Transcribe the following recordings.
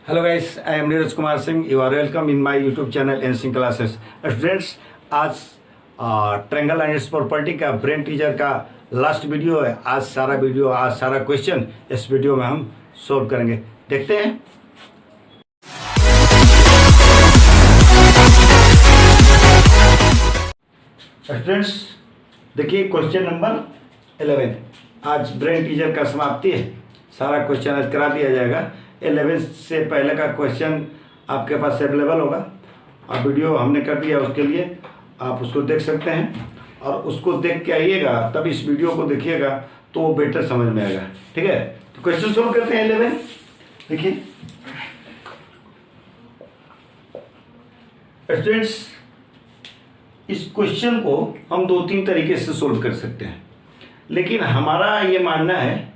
Hello guys, I am Neeraj Kumar Singh. You are welcome in my YouTube channel N Singh classes. Students, आज triangle and its property का brain teacher का last video है. आज सारा question इस video में हम सोल्व करेंगे. देखते हैं. स्टूडेंट्स, देखिए क्वेश्चन नंबर 11. आज ब्रेन टीचर का समाप्ति है. सारा क्वेश्चन आज करा दिया जाएगा. 11 से पहले का क्वेश्चन आपके पास अवेलेबल होगा और वीडियो हमने कर दिया, उसके लिए आप उसको देख सकते हैं और उसको देख के आइएगा, तब इस वीडियो को देखिएगा तो वो बेटर समझ में आएगा. ठीक है, तो क्वेश्चन सोल्व करते हैं. 11 देखिए स्टूडेंट्स, इस क्वेश्चन को हम 2-3 तरीके से सोल्व कर सकते हैं, लेकिन हमारा ये मानना है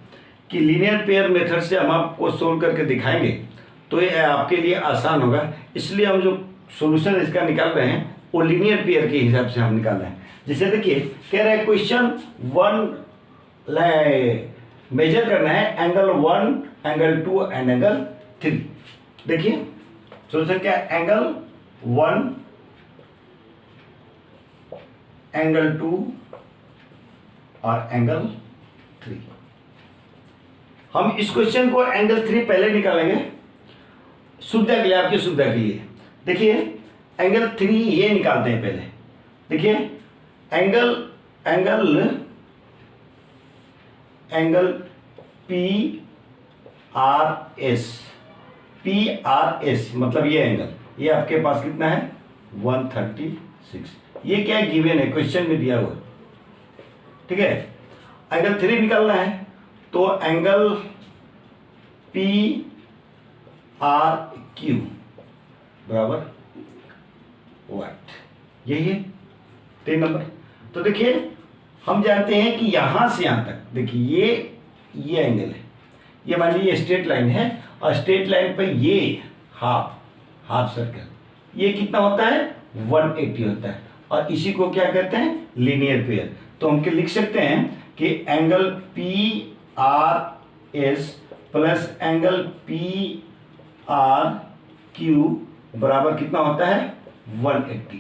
कि लीनियर पेयर मेथड से हम आपको सोल्व करके दिखाएंगे तो ये आपके लिए आसान होगा. इसलिए हम जो सॉल्यूशन इसका निकाल रहे हैं वो लीनियर पेयर के हिसाब से हम निकाल रहे हैं. जैसे देखिए, कह रहा है क्वेश्चन 1 मेजर करना है एंगल 1, एंगल 2 एंड एंगल 3. देखिए सॉल्यूशन क्या है. एंगल 1, एंगल 2 और एंगल 3. हम इस क्वेश्चन को एंगल 3 पहले निकालेंगे सुविधा के लिए, आपकी सुविधा के लिए. देखिए एंगल 3 ये निकालते हैं पहले. देखिए एंगल PRS मतलब ये एंगल, ये आपके पास कितना है 136. ये क्या है, गिवन है, क्वेश्चन में दिया हुआ. ठीक है, एंगल 3 निकालना है तो एंगल PRQ बराबर व्हाट, यही है 3 नंबर. तो देखिए हम जानते हैं कि यहां से यहां तक, देखिए ये एंगल है, ये मान लीजिए स्ट्रेट लाइन है और स्ट्रेट लाइन पे ये हाफ सर्कल, ये कितना होता है 180 होता है और इसी को क्या कहते हैं लीनियर पेयर. तो हम क्या लिख सकते हैं कि angle PRS plus angle PRQ बराबर कितना होता है 180.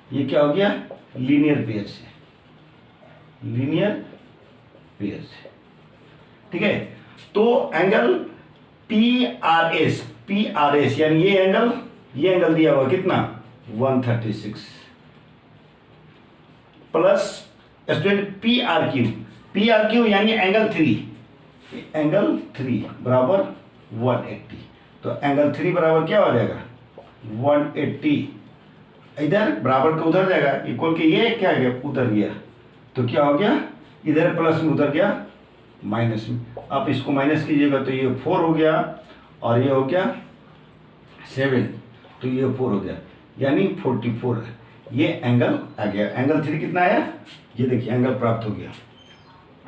ये क्या हो गया लीनियर पेयर से. ठीक है, तो एंगल PRS यानी ये एंगल दिया हुआ कितना 136 प्लस स्टूडेंट PRQ यानी एंगल 3 बराबर 180. तो एंगल 3 बराबर क्या हो जाएगा 180. इधर बराबर का उधर जाएगा, इक्वल के ये क्या गया उधर गया, तो क्या हो गया इधर प्लस में उधर गया माइनस में. आप इसको माइनस कीजिएगा तो ये 4 हो गया और ये हो गया 7, तो ये 4 हो गया यानी 44. ये एंगल आ गया. एंगल 3 कितना आया, ये देखिए एंगल प्राप्त हो गया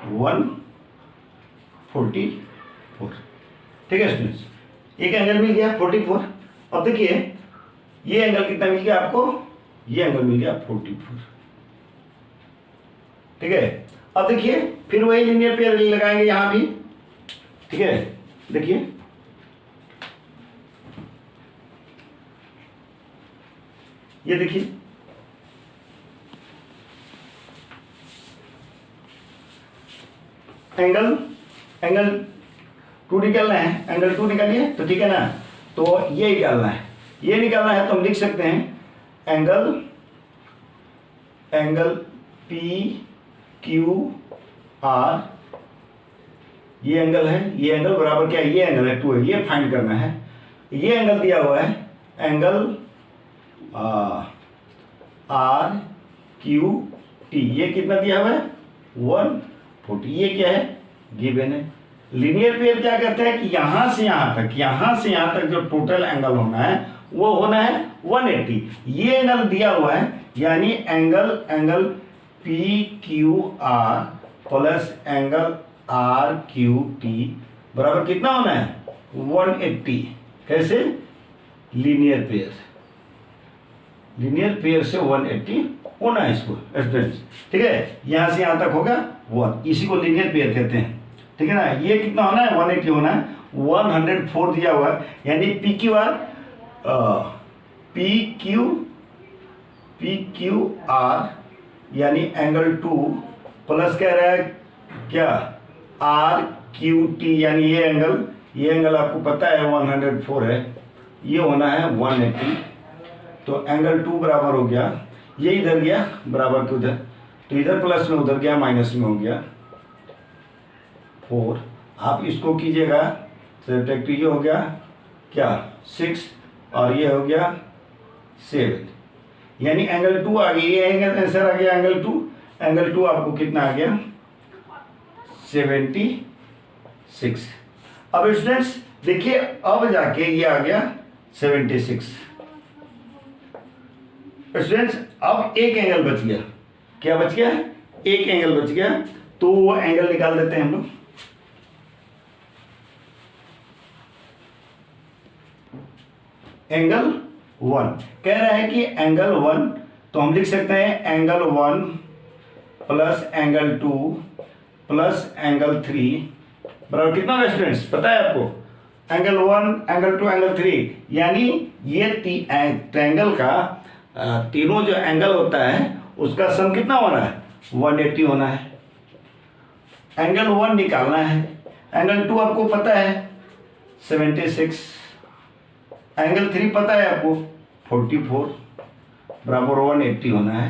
144. ठीक है स्टूडेंट्स, एक एंगल मिल गया 44. अब देखिए ये एंगल कितना मिल गया आपको, ये एंगल मिल गया 44. ठीक है, अब देखिए फिर वही लीनियर पेयर लगाएंगे यहां भी. ठीक है, देखिए ये देखिए एंगल 2 निकालना है, एंगल 2 निकालिए तो ठीक है ना. तो ये निकालना है, तो हम लिख सकते हैं एंगल PQR. ये एंगल है, ये एंगल बराबर क्या है, ये एंगल है 2 है, ये फाइंड करना है. ये एंगल दिया हुआ है एंगल RQT, ये कितना दिया हुआ है 140. ये क्या है गिवन है. लीनियर पेयर क्या कहते हैं कि यहां से यहां तक जो टोटल एंगल होना है वो होना है 180. ये एंगल दिया हुआ है यानी angle PQR plus angle RQT बराबर कितना होना है 180. कैसे लीनियर पेयर से 180 होना है इसको स्टूडेंट्स. ठीक है, यहां से यहां तक होगा 1, इसी को लीनियर पेयर कहते हैं. ठीक है ना, ये कितना होना है 180 होना है 104 दिया हुआ है, यानी पी क्यू आर यानी एंगल 2 प्लस कह रहा है क्या आर क्यू टी, यानी ये एंगल आपको पता है 104 है, ये होना है 180। तो एंगल 2 बराबर हो गया, ये इधर गया बराबर के उधर, तो इधर प्लस में उधर गया माइनस में हो गया 4। आप इसको कीजिएगा सब्ट्रैक्ट, ये हो गया क्या 6 और ये हो गया 7, यानी एंगल 2 आ गया, ये एंगल आंसर आ गया एंगल 2 आपको कितना आ गया 76। अब स्टूडेंट्स देखिए, अब जाके ये आ गया 76। स्टूडेंट्स अब एक एंगल बच गया, क्या बच गया, एक एंगल बच गया, तो वो एंगल निकाल देते हैं हम लोग। एंगल 1 कह रहा है कि एंगल 1, तो हम लिख सकते हैं angle 1 plus angle 2 plus angle 3 बराबर कितना होगा स्टूडेंट्स, पता है आपको, एंगल 1 एंगल 2 एंगल 3, यानी ये ट्रायंगल का तीनों जो एंगल होता है उसका सम कितना होना है 180 होना है। एंगल 1 निकालना है, एंगल 2 आपको पता है 76, एंगल 3 पता है आपको 44 बराबर 180 होना है।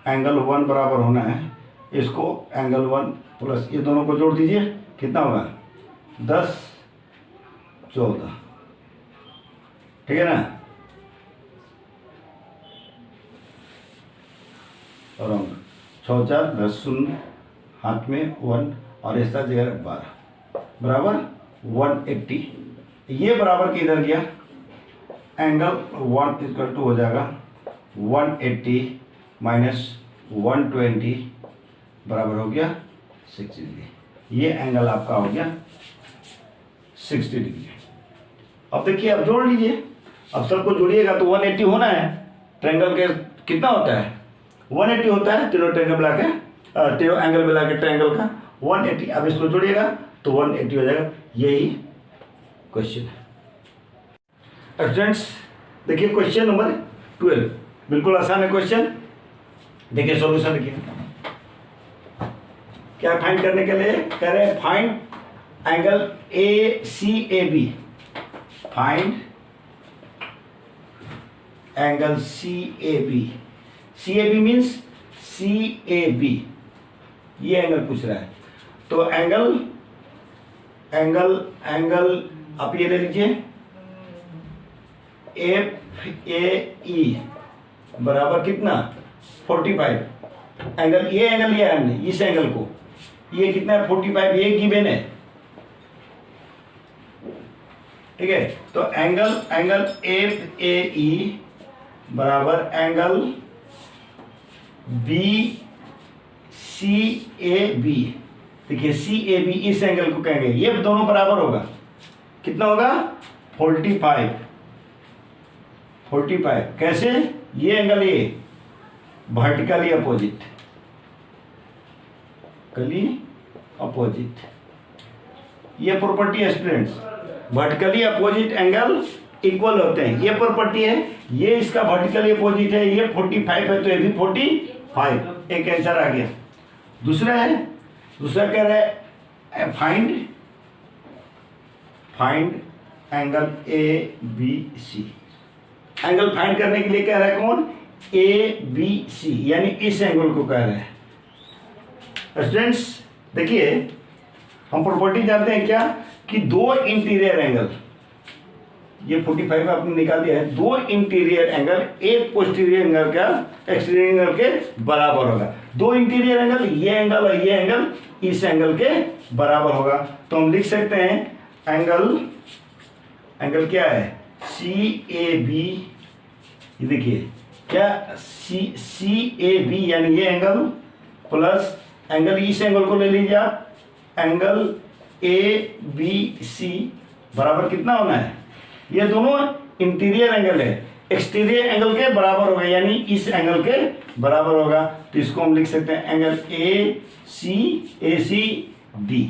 एंगल 1 बराबर होना है, इसको एंगल 1 प्लस ये दोनों को जोड़ दीजिए, कितना होगा 10 14, ठीक है ना, और 6 4 10 0 हाथ में 1 और इसका जगह 12 बराबर 180। ये बराबर किधर गया, एंगल 1 इक्वल टू हो जाएगा 180 माइनस 120 बराबर हो गया 60 डिग्री। ये एंगल आपका हो गया 60 डिग्री। अब देखिए, अब जोड़ लीजिए, अब सबको जोड़िएगा तो 180 होना है। ट्रायंगल के कितना होता है 180 होता है, तीनों ट्रायंगल मिला के, तीनों एंगल मिला के ट्रायंगल का 180। अब इसको जोड़िएगा तो 180 हो जाएगा। यही क्वेश्चन है स्टूडेंट्स। देखिए क्वेश्चन नंबर 12 बिल्कुल आसान है क्वेश्चन। देखिए सॉल्यूशन देखिए, क्या फाइंड करने के लिए कह रहे हैं, find angle A C A B, find angle C A B. C A B means C A B, ये एंगल पूछ रहा है। तो एंगल आप ये ले लीजिए एफ ए ई बराबर कितना 45। एंगल ये एंगल लिया है हमने, इस एंगल को, ये कितना है 45, ये गिवन है, ठीक है। तो एंगल एफ ए ई बराबर angle B C A B. देखिए सी ए बी इस एंगल को कहेंगे, ये दोनों बराबर होगा, कितना होगा 45। कैसे, ये एंगल ये वर्टिकली अपोजिट, ये प्रॉपर्टी है students, vertically opposite angle equal होते हैं, ये प्रॉपर्टी है। ये इसका वर्टिकली अपोजिट है, ये 45 है तो ये भी 45। एक आंसर आ गया। दूसरा कह रहा है find angle A B C. Angle find करने के लिए कह रहा है कौन, ए बी सी, यानी इस एंगल को कह रहे हैं स्टूडेंट्स। देखिए हम प्रॉपर्टी जानते हैं क्या, कि दो इंटीरियर एंगल, ये 45 आपने निकाल दिया है, दो इंटीरियर एंगल एक पोस्टीरियर एंगल का एक्सटीरियर एंगल के बराबर होगा। दो इंटीरियर एंगल, ये एंगल और ये एंगल इस एंगल के बराबर होगा। तो हम लिख सकते हैं एंगल क्या है सी ए बी। ये देखिए क्या सी ए बी, यानी ये एंगल प्लस एंगल, इस एंगल को ले लीजिए आप, एंगल ए बी सी बराबर कितना होना है, ये दोनों इंटीरियर एंगल है, एक्सटीरियर एंगल के बराबर होगा, यानी इस एंगल के बराबर होगा। तो इसको हम लिख सकते हैं एंगल ए सी डी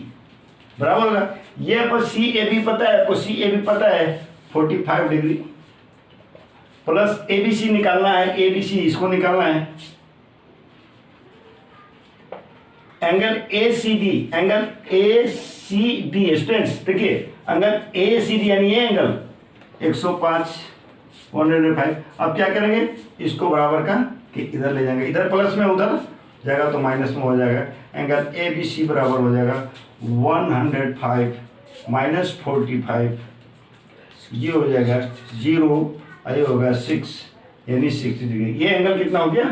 बराबर होगा। ये आपको सी ए बी पता है, आपको सी ए बी पता है 45 degree, plus A B C निकालना है, ए बी सी इसको निकालना है, angle A C D, angle A C D students देखिए, एंगल ए सी डी यानी ये एंगल 105 105। अब क्या करेंगे, इसको बराबर का कि इधर ले जाएंगे, इधर प्लस में उधर जाएगा तो माइनस में हो जाएगा, एंगल ए बी सी बराबर हो जाएगा 105 माइनस 45, ये हो जाएगा 0, ये होगा 6 यानी 60 डिग्री। ये एंगल कितना हो गया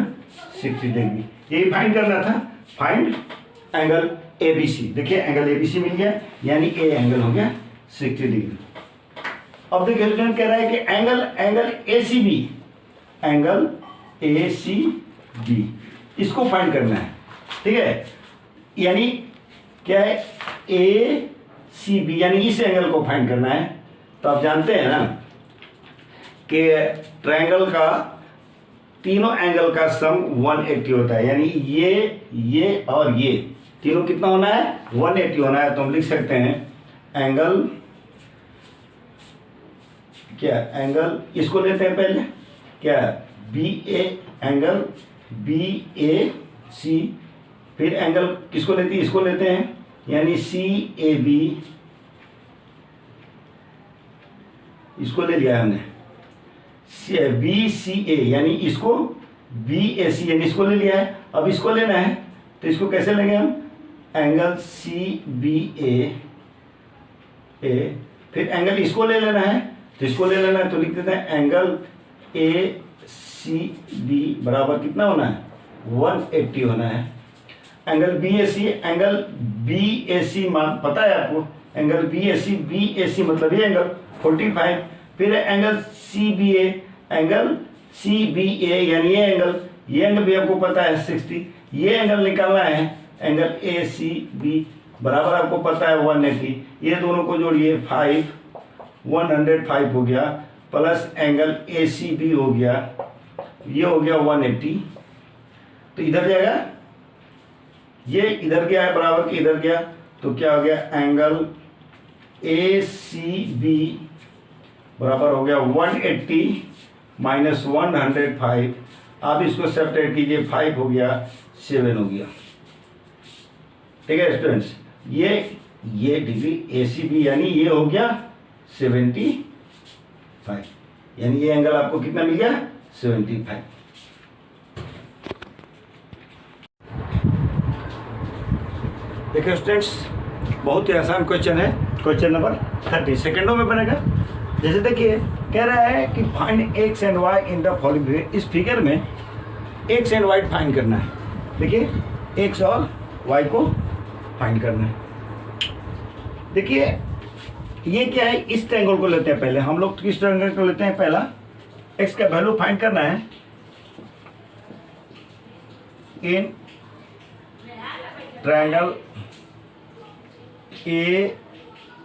60 डिग्री। यही फाइंड करना था, find angle A B C. देखिए एंगल ए बी सी मिल गया यानी ए एंगल हो गया 60 डिग्री। अब देखिए स्टूडेंट कह रहा है कि angle A C B, angle A C B इसको फाइंड करना है, ठीक है। यानी क्या है, ए सी बी यानी इस एंगल को फाइंड करना है। तो आप जानते हैं ना कि ट्रायंगल का तीनों एंगल का सम 180 होता है, यानी ये और ये तीनों कितना होना है 180 होना है। तो हम लिख सकते हैं एंगल, क्या एंगल इसको लेते हैं पहले, क्या बी ए, एंगल बी ए सी, फिर एंगल किसको लेते हैं, इसको लेते हैं यानी सी ए बी, इसको ले लिया हमने, बी सी ए यानी इसको बी ए सी यानी इसको ले लिया है। अब इसको लेना है तो इसको कैसे लेंगे हम, एंगल सी बी ए, फिर एंगल इसको ले लेना है तो इसको ले लेना है, तो लिख देते हैं एंगल ए सी बी बराबर कितना होना है 180 होना है। एंगल बी ए सी मान पता है आपको, एंगल बी ए सी मतलब ये एंगल 45, फिर angle C B A, angle C B ए यानी ये एंगल भी आपको पता है 60, ये एंगल निकालना है, एंगल ए सी बी बराबर आपको पता है 180, ये दोनों को जोड़िए 105 हो गया, plus angle A C B हो गया, ये हो गया 180, तो इधर जाएगा, ये इधर गया है बराबर कि इधर गया, तो क्या हो गया एंगल ए सी बी बराबर हो गया 180 माइनस 105। आप इसको सेपरेट कीजिए, 5 हो गया 7 हो गया, ठीक है स्टूडेंट्स। ये डिग्री ए सी बी यानी ये हो गया 75, यानी ये एंगल आपको कितना मिल गया 75। देखिए स्टूडेंट्स बहुत ही आसान क्वेश्चन है, क्वेश्चन नंबर 30 सेकेंडों में बनेगा। जैसे देखिए कह रहा है कि find X and Y in the following figure. इस फिगर में एक्स एंड वाई फाइंड करना है। देखिए एक्स और वाई को फाइंड करना है। देखिए ये क्या है, इस ट्रायंगल को लेते हैं पहले हम लोग, किस ट्रायंगल को लेते हैं, पहला एक्स का वैल्यू फाइंड करना है in triangle A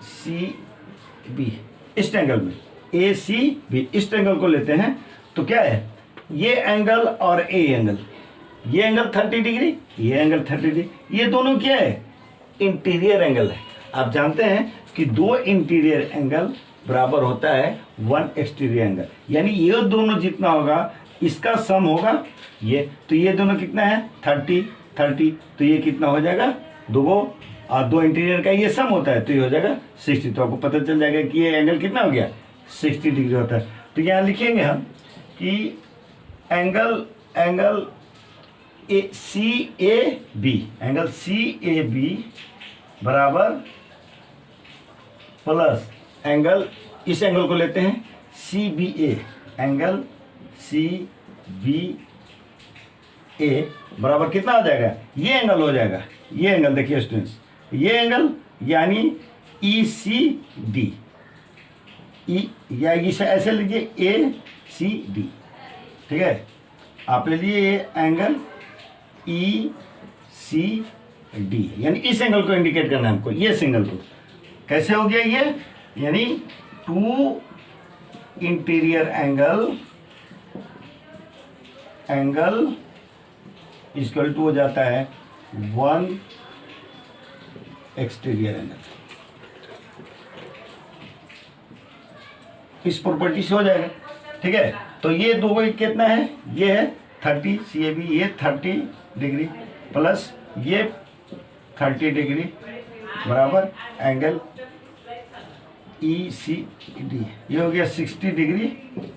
C B, इस ट्रायंगल में ए सी बी, इस ट्रायंगल को लेते हैं। तो क्या है, ये एंगल और ए एंगल, ये एंगल 30 डिग्री, ये एंगल 30 डिग्री, ये दोनों क्या है इंटीरियर एंगल है। आप जानते हैं कि 2 इंटीरियर एंगल बराबर होता है 1 एक्सटीरियर एंगल, यानी ये दोनों जितना होगा इसका सम होगा ये, तो ये दोनों कितना है 30 30, तो ये कितना हो जाएगा 2 इंटीरियर का ये सम होता है, तो ये हो जाएगा 60। तो आपको पता चल जाएगा कि ये एंगल कितना हो गया 60 डिग्री होता है। तो यहाँ लिखेंगे हम कि angle A C A B, angle C A B बराबर प्लस एंगल, इस एंगल को लेते हैं C B A, angle C B A बराबर कितना हो जाएगा, ये एंगल हो जाएगा, ये एंगल देखिए स्टूडेंट्स, ये एंगल यानी ई सी डी, ई या इसे ऐसे लीजिए ए सी डी, ठीक है। आप ले लिए ये एंगल ई सी डी, यानी इस एंगल को इंडिकेट करना है हमको, ये एंगल को कैसे हो गया ये, यानी 2 इंटीरियर एंगल इक्वल टू हो जाता है 1 एक्सटीरियर एंगल। इस प्रॉपर्टी से हो जाएगा। ठीक है, तो ये दो को कितना है, ये है 30 CAB, ये 30 डिग्री प्लस ये 30 डिग्री बराबर एंगल ECD, ये हो गया 60 डिग्री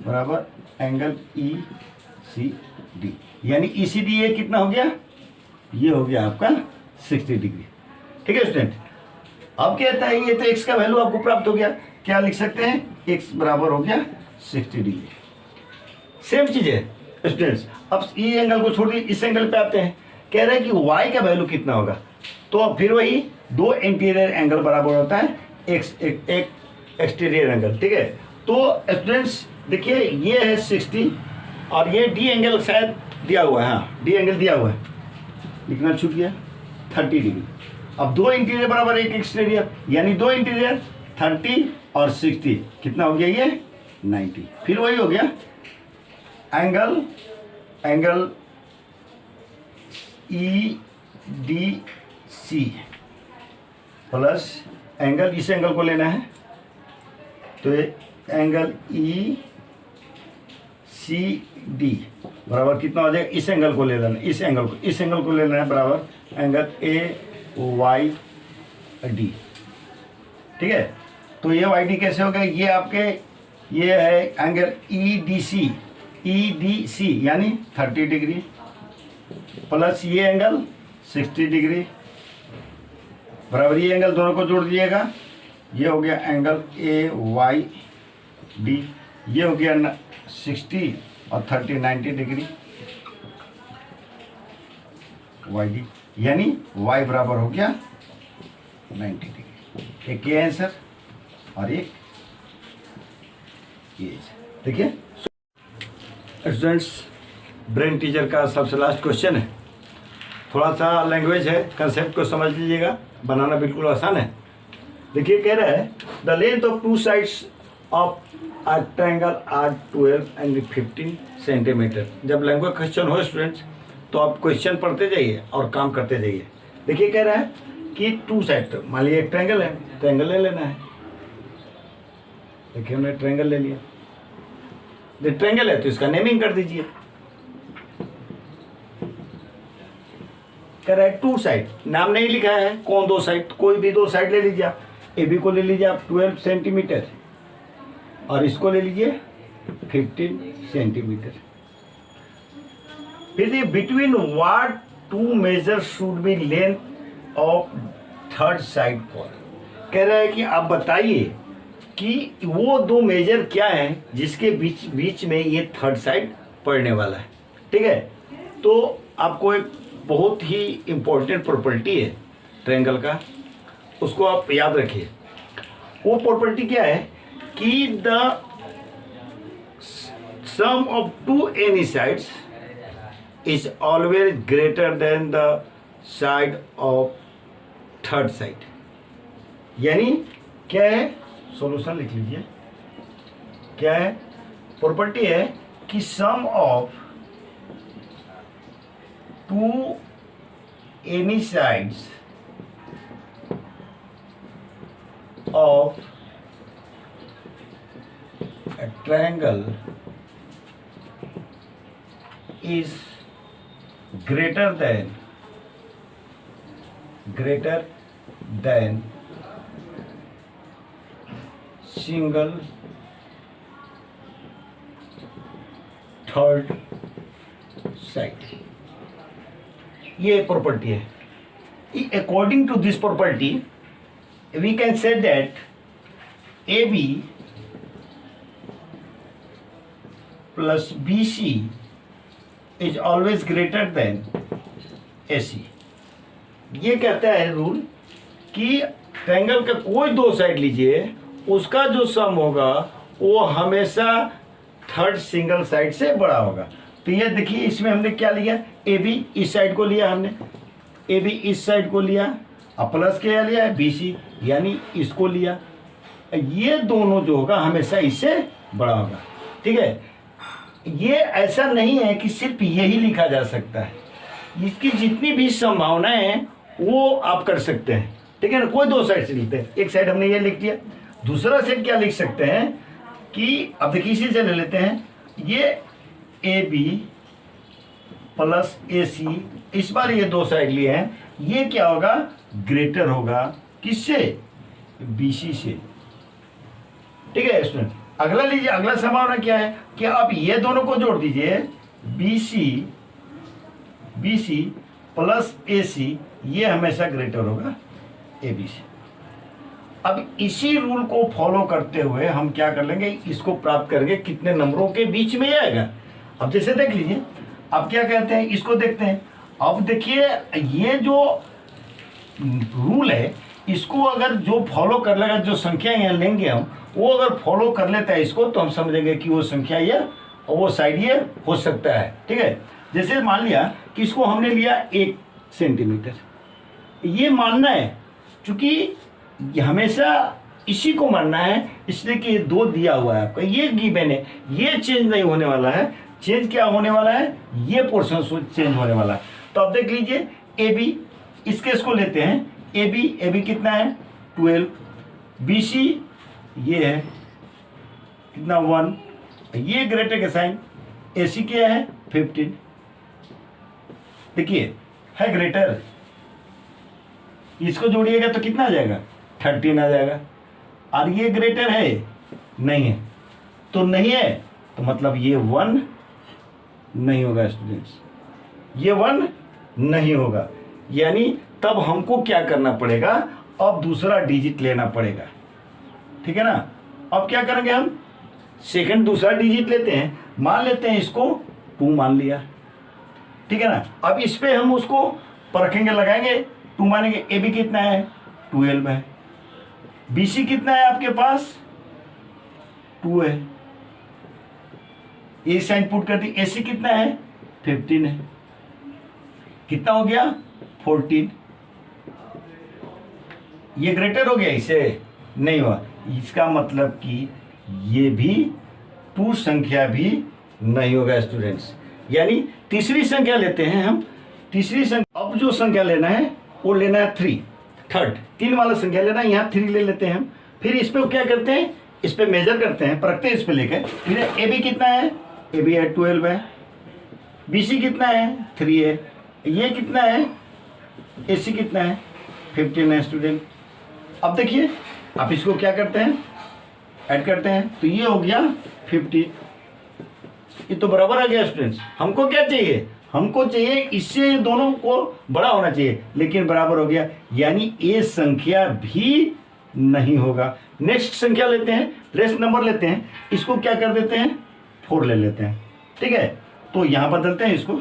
बराबर एंगल ECD, यानी ECD ये कितना हो गया, ये हो गया आपका 60 डिग्री। ठीक है स्टूडेंट, अब कहता है ये तो x का वैल्यू आपको प्राप्त हो गया, क्या लिख सकते हैं, x बराबर हो गया 60 डिग्री। सेम चीज है स्टूडेंट्स, अब ये एंगल को छोड़ इस एंगल पे आते हैं, कह रहे हैं कि y का वैल्यू कितना होगा, तो अब फिर वही दो इंटीरियर एंगल बराबर होता है एक एक्सटीरियर एंगल। ठीक है, तो स्टूडेंट्स देखिए ये है 60 और ये डी एंगल शायद दिया हुआ है, हाँ डी एंगल दिया हुआ है, लिखना छूट गया 30 डिग्री। अब दो इंटीरियर बराबर एक एक्सटीरियर, यानी दो इंटीरियर 30 और 60 कितना हो गया, ये 90। फिर वही हो गया एंगल EDC प्लस एंगल, इस एंगल को लेना है तो एंगल ECD बराबर कितना हो जाएगा, इस एंगल को ले लेना, इस एंगल को लेना है बराबर एंगल AYD। ठीक है, तो ये YD कैसे हो गया, ये आपके ये है एंगल EDC यानी 30 डिग्री प्लस ये एंगल 60 डिग्री बराबर ये एंगल दोनों को जोड़ दिएगा, ये हो गया एंगल AYD, ये हो गया 60 और 30 90 डिग्री YD, यानी Y बराबर हो गया 90 डिग्री। एक ये आंसर और एक ये। देखिए स्टूडेंट्स, ब्रेन टीचर का सबसे लास्ट क्वेश्चन है, थोड़ा सा लैंग्वेज है, कंसेप्ट को समझ लीजिएगा, बनाना बिल्कुल आसान है। देखिए कह रहा है the length of two sides of a triangle are 12 and 15 centimetre. जब लैंग्वेज क्वेश्चन हो स्टूडेंट्स तो आप क्वेश्चन पढ़ते जाइए और काम करते जाइए। देखिए कह रहा है कि टू साइड, मान लीजिए एक ट्रायंगल है, ट्रायंगल ले लेना है। देखिए हमने ट्रायंगल ले लिया, ट्रायंगल है तो इसका नेमिंग कर दीजिए। कह रहा है टू साइड, नाम नहीं लिखा है, कौन दो साइड, कोई भी दो साइड ले लीजिए आप, AB को ले लीजिए आप 12 सेंटीमीटर और इसको ले लीजिए 15 सेंटीमीटर। फिर between what two measure should be length of third side for. कह रहा है कि आप बताइए कि वो दो मेजर क्या है जिसके बीच में ये थर्ड साइड पड़ने वाला है। ठीक है, तो आपको एक बहुत ही इम्पोर्टेंट प्रॉपर्टी है ट्रायंगल का, उसको आप याद रखिए। वो प्रॉपर्टी क्या है कि the sum of two any sides is always greater than the side of third side. यानी क्या है, सॉल्यूशन लिख लीजिए, क्या है प्रॉपर्टी है कि sum of two any sides of a triangle is greater than single third side। ये प्रॉपर्टी है। According to this property we can say that AB plus BC is always greater than AC। ये कहता है rule कि triangle का कोई दो side लीजिए, उसका जो सम होगा वो हमेशा थर्ड सिंगल साइड से बड़ा होगा। तो ये देखिए इसमें हमने क्या लिया, AB इस साइड को लिया हमने, AB इस साइड को लिया और प्लस क्या लिया है BC, यानी इसको लिया। ये दोनों जो होगा हमेशा इससे बड़ा होगा। ठीक है, ये ऐसा नहीं है कि सिर्फ यही लिखा जा सकता है, इसकी जितनी भी संभावनाएं हैं वो आप कर सकते हैं। ठीक है ना, कोई दो साइड से लिखते हैं, एक साइड हमने ये लिख लिया, दूसरा साइड क्या लिख सकते हैं कि अब देखिए इसी से ले लेते हैं, ये ए बी प्लस ए सी, इस बार ये दो साइड लिए हैं, ये क्या होगा, ग्रेटर होगा किससे, बी सी से। ठीक है स्टूडेंट, अगला लीजिए, अगला संभावना क्या है कि आप ये दोनों को जोड़ दीजिए, बी सी प्लस ए सी, ये हमेशा ग्रेटर होगा ए बी से। अब इसी रूल को फॉलो करते हुए हम क्या कर लेंगे, इसको प्राप्त करेंगे कितने नंबरों के बीच में आएगा। अब जैसे देख लीजिए, अब क्या कहते हैं, इसको देखते हैं। अब देखिए ये जो रूल है, इसको अगर जो फॉलो कर लेगा, जो संख्या यहाँ लेंगे हम, वो अगर फॉलो कर लेता है इसको, तो हम समझेंगे कि वो संख्या ये और वो साइड ये हो सकता है। ठीक है, जैसे मान लिया कि इसको हमने लिया 1 सेंटीमीटर, ये मानना है, चूंकि हमेशा इसी को मानना है, इसलिए कि 2 दिया हुआ है आपका, ये गिवन है, ये चेंज नहीं होने वाला है। चेंज क्या होने वाला है, ये पोर्शन चेंज होने वाला है। तो अब देख लीजिए ए बी, इस केस को लेते हैं, ए बी कितना है 12, बी सी ये है कितना 1, ये ग्रेटर का साइन, ए सी क्या है 15, देखिए है ग्रेटर, इसको जोड़िएगा तो कितना आ जाएगा 13 आ जाएगा। और ये ग्रेटर है नहीं है, तो नहीं है तो मतलब ये 1 नहीं होगा स्टूडेंट्स, ये 1 नहीं होगा। यानी तब हमको क्या करना पड़ेगा, अब दूसरा डिजिट लेना पड़ेगा। ठीक है ना, अब क्या करेंगे हम, सेकंड दूसरा डिजिट लेते हैं, मान लेते हैं इसको 2 मान लिया। ठीक है ना, अब इस पे हम उसको परखेंगे, लगाएंगे, 2 मानेंगे। ए बी कितना है 12 है, बी सी कितना है आपके पास 2 है, ए साइन पुट कर दी, ए सी कितना है 15 है, कितना हो गया 14, ये ग्रेटर हो गया, इसे नहीं हुआ। इसका मतलब कि ये भी 2 संख्या भी नहीं होगा स्टूडेंट्स। यानी तीसरी संख्या लेते हैं हम, तीसरी संख्या, अब जो संख्या लेना है वो लेना है 3 वाला संख्या लेना है, यहाँ 3 ले लेते हैं हम। फिर इस पे क्या करते हैं, इस पे मेजर करते हैं, परखते हैं इस पे लेकर। फिर ए बी कितना है, ए बी है 12 है, बी सी कितना है 3 है, ये कितना है ए सी कितना है 15 है स्टूडेंट। अब देखिए आप इसको क्या करते हैं, ऐड करते हैं, तो ये हो गया 50, ये तो बराबर आ गया स्टूडेंट्स। हमको क्या चाहिए, हमको चाहिए इससे दोनों को बड़ा होना चाहिए, लेकिन बराबर हो गया, यानी ये संख्या भी नहीं होगा। नेक्स्ट संख्या लेते हैं, रेस्ट नंबर लेते हैं, इसको क्या कर देते हैं 4 ले लेते हैं। ठीक है, तो यहाँ बदलते हैं इसको,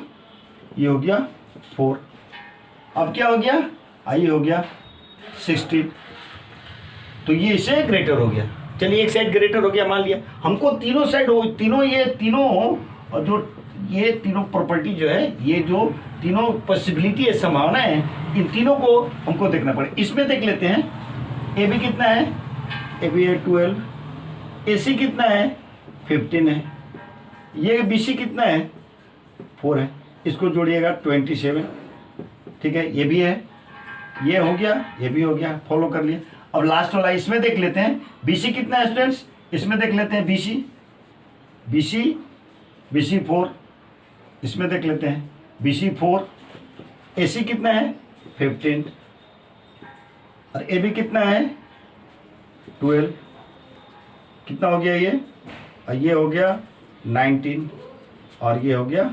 ये हो गया 4, अब क्या हो गया, ये हो गया 16, तो ये इससे ग्रेटर हो गया। चलिए एक साइड ग्रेटर हो गया मान लिया, हमको तीनों साइड हो, तीनों ये तीनों और जो ये तीनों प्रॉपर्टी जो है, ये जो तीनों पॉसिबिलिटी है, संभावना है, इन तीनों को हमको देखना पड़े। इसमें देख लेते हैं, ए बी कितना है, ए बी है 12, ए सी कितना है 15 है, ये बी सी कितना है 4 है, इसको जोड़िएगा 27। ठीक है, ये भी है, ये हो गया, ये भी हो गया, फॉलो कर लिया। अब लास्ट वाला इसमें देख लेते हैं, बी सी कितना है स्टूडेंट्स, इसमें देख लेते हैं बी सी 4, इसमें देख लेते हैं बी सी 4, ए सी कितना है 15 और ए बी कितना है 12, कितना हो गया ये, और ये हो गया 19 और ये हो गया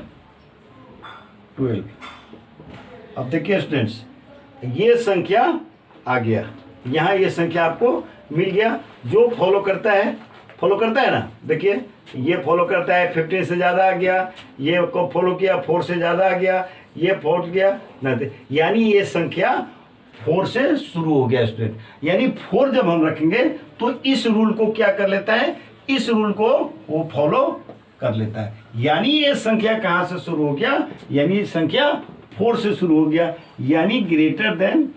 12। अब देखिए स्टूडेंट्स, ये संख्या आ गया, यहाँ ये संख्या आपको मिल गया। जो फॉलो करता है ना, देखिए ये फॉलो करता है 15 से ज़्यादा आ गया, ये को फॉलो किया 4 से ज़्यादा आ गया, ये फॉलो किया ना, यानी ये संख्या 4 से शुरू हो गया स्टूडेंट। यानी 4 जब हम रखेंगे तो इस रूल को क्या कर लेता है, इस रूल को वो फॉलो कर लेता है। यानी ये संख्या कहाँ से शुरू हो गया, यानी संख्या 4 से शुरू हो गया, यानी ग्रेटर देन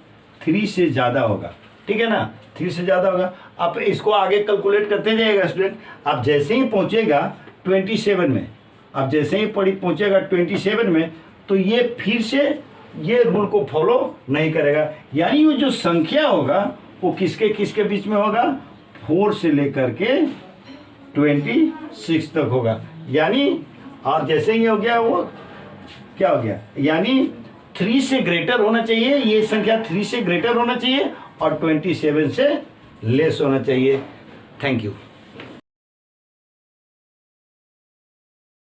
3 से ज़्यादा होगा। ठीक है ना, 3 से ज़्यादा होगा। आप इसको आगे कैलकुलेट करते जाइएगा स्टूडेंट। आप जैसे ही पहुँचेगा 27 में, आप जैसे ही पहुँचेगा 27 में, तो ये फिर से ये रूल को फॉलो नहीं करेगा। यानी वो जो संख्या होगा वो किसके किसके बीच में होगा, 4 से लेकर के 26 तक होगा। यानी आप जैसे ही हो गया वो क्या हो गया, यानी 3 से ग्रेटर होना चाहिए, ये संख्या 3 से ग्रेटर होना चाहिए और 27 से लेस होना चाहिए। Thank you.